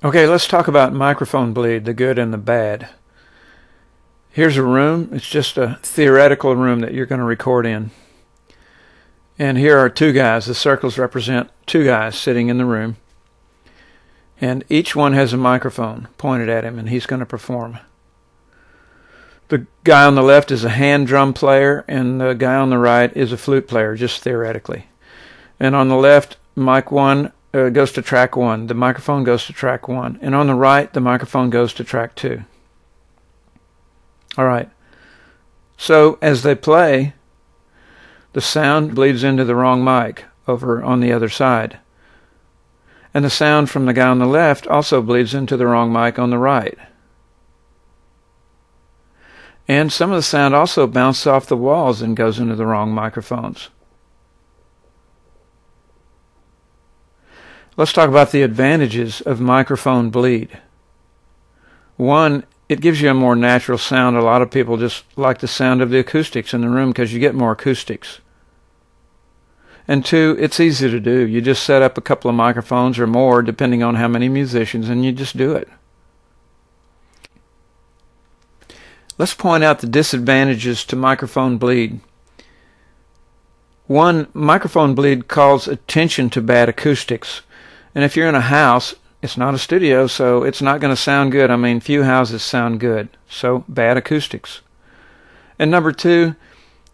Okay, let's talk about microphone bleed, the good and the bad. Here's a room. It's just a theoretical room that you're going to record in. And here are two guys. The circles represent two guys sitting in the room. And each one has a microphone pointed at him, and he's going to perform. The guy on the left is a hand drum player, and the guy on the right is a flute player, just theoretically. And on the left, mic 1 goes to track 1. The microphone goes to track 1. And on the right, the microphone goes to track 2. All right. So as they play, the sound bleeds into the wrong mic over on the other side. And the sound from the guy on the left also bleeds into the wrong mic on the right. And some of the sound also bounces off the walls and goes into the wrong microphones. Let's talk about the advantages of microphone bleed. One, it gives you a more natural sound. A lot of people just like the sound of the acoustics in the room because you get more acoustics. And two, it's easy to do. You just set up a couple of microphones or more depending on how many musicians, and you just do it. Let's point out the disadvantages to microphone bleed. One, microphone bleed calls attention to bad acoustics. And if you're in a house, it's not a studio, so it's not going to sound good. I mean, few houses sound good, so bad acoustics. And number two,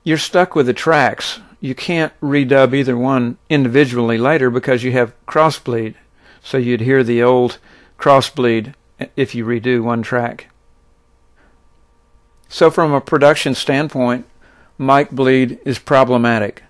you're stuck with the tracks. You can't redub either one individually later because you have crossbleed. So you'd hear the old crossbleed if you redo one track. So from a production standpoint, mic bleed is problematic.